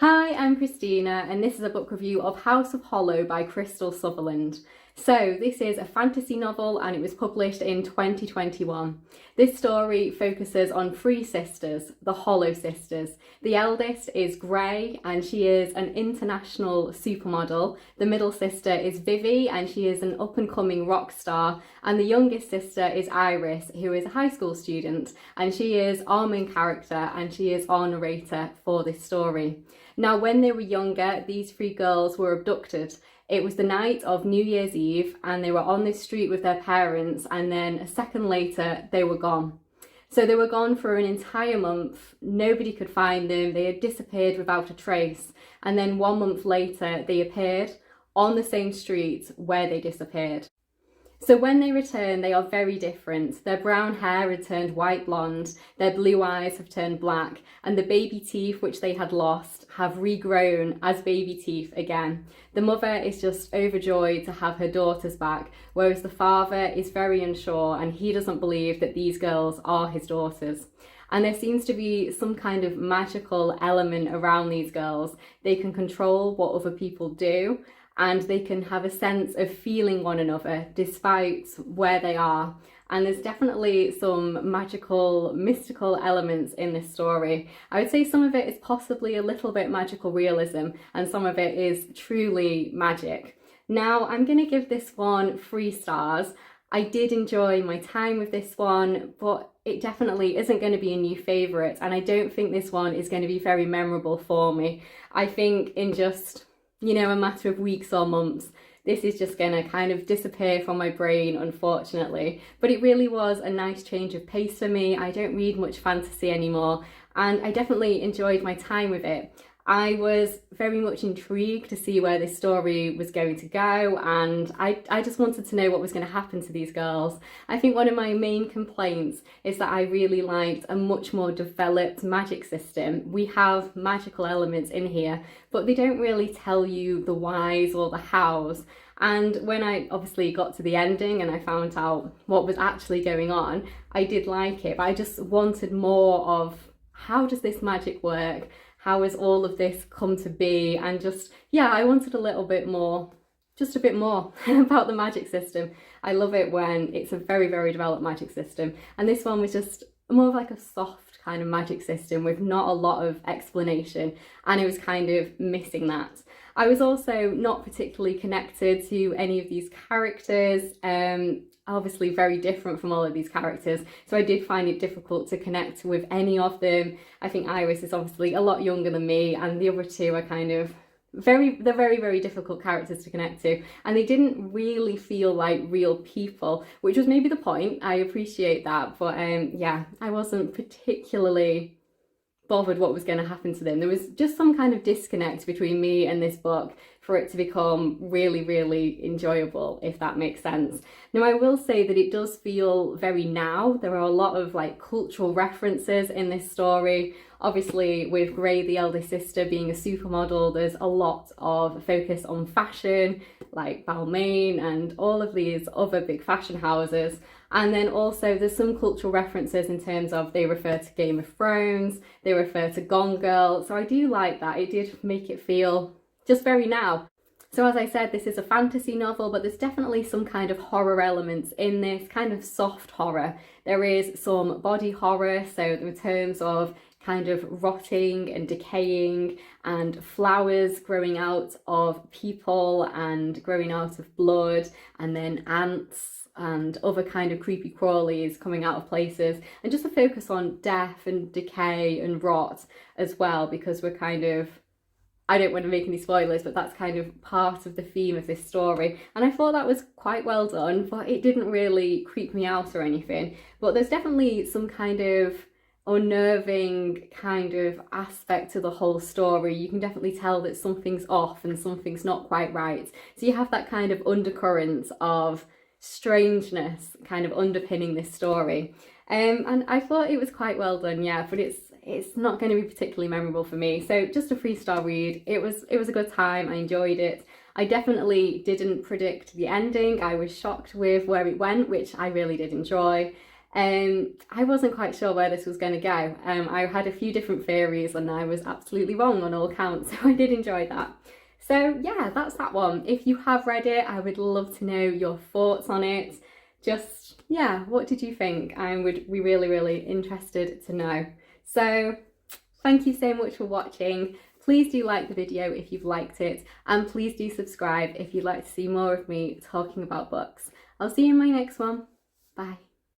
Hi, I'm Christina, and this is a book review of House of Hollow by Krystal Sutherland. So, this is a fantasy novel and it was published in 2021. This story focuses on three sisters, the Hollow sisters. The eldest is Grey and she is an international supermodel. The middle sister is Vivi and she is an up-and-coming rock star. And the youngest sister is Iris, who is a high school student, and she is our main character and she is our narrator for this story. Now, when they were younger, these three girls were abducted. It was the night of New Year's Eve and they were on the street with their parents, and then a second later they were gone. So they were gone for an entire month. Nobody could find them. They had disappeared without a trace. And then 1 month later they appeared on the same street where they disappeared. So when they return, they are very different. Their brown hair had turned white blonde, their blue eyes have turned black, and the baby teeth which they had lost have regrown as baby teeth again. The mother is just overjoyed to have her daughters back, whereas the father is very unsure and he doesn't believe that these girls are his daughters. And there seems to be some kind of magical element around these girls. They can control what other people do, and they can have a sense of feeling one another despite where they are. And there's definitely some magical, mystical elements in this story. I would say some of it is possibly a little bit magical realism and some of it is truly magic. Now, I'm going to give this one 3 stars. I did enjoy my time with this one, but it definitely isn't going to be a new favourite, and I don't think this one is going to be very memorable for me. I think in just a matter of weeks or months, this is just going to kind of disappear from my brain, unfortunately. But it really was a nice change of pace for me. I don't read much fantasy anymore, and I definitely enjoyed my time with it. I was very much intrigued to see where this story was going to go, and I just wanted to know what was going to happen to these girls. I think one of my main complaints is that I really liked a much more developed magic system. We have magical elements in here, but they don't really tell you the whys or the hows. And when I obviously got to the ending and I found out what was actually going on, I did like it, but I just wanted more of how does this magic work? How has all of this come to be? And I wanted a little bit more, just a bit more about the magic system. I love it when it's a very, very developed magic system. And this one was just more of like a soft kind of magic system with not a lot of explanation. And it was kind of missing that. I was also not particularly connected to any of these characters. Obviously very different from all of these characters, so I did find it difficult to connect with any of them. I think Iris is obviously a lot younger than me, and the other two are kind of very, very difficult characters to connect to, and they didn't really feel like real people, which was maybe the point. I appreciate that, but I wasn't particularly bothered what was going to happen to them. There was just some kind of disconnect between me and this book for it to become really, really enjoyable, if that makes sense. Now, I will say that it does feel very now. There are a lot of cultural references in this story. Obviously, with Grey, the eldest sister, being a supermodel, there's a lot of focus on fashion, like Balmain and all of these other big fashion houses. And then also there's some cultural references in terms of they refer to Game of Thrones, they refer to Gone Girl. So I do like that. It did make it feel just very now. So as I said, this is a fantasy novel, but there's definitely some kind of horror elements in this, kind of soft horror. There is some body horror, so in terms of kind of rotting and decaying and flowers growing out of people and growing out of blood, and then ants and other kind of creepy crawlies coming out of places, and just a focus on death and decay and rot as well, because we're kind of, I don't want to make any spoilers, but that's kind of part of the theme of this story. And I thought that was quite well done, but it didn't really creep me out or anything. But there's definitely some kind of unnerving kind of aspect to the whole story. You can definitely tell that something's off and something's not quite right. So you have that kind of undercurrent of strangeness kind of underpinning this story. And I thought it was quite well done, yeah, but it's not going to be particularly memorable for me. So just a 3-star read. It was a good time. I enjoyed it. I definitely didn't predict the ending. I was shocked with where it went, which I really did enjoy. I wasn't quite sure where this was going to go. I had a few different theories and I was absolutely wrong on all counts, so I did enjoy that. So yeah, that's that one. If you have read it, I would love to know your thoughts on it. Just, yeah, what did you think? I would be really, really interested to know. So thank you so much for watching. Please do like the video if you've liked it, and please do subscribe if you'd like to see more of me talking about books. I'll see you in my next one. Bye.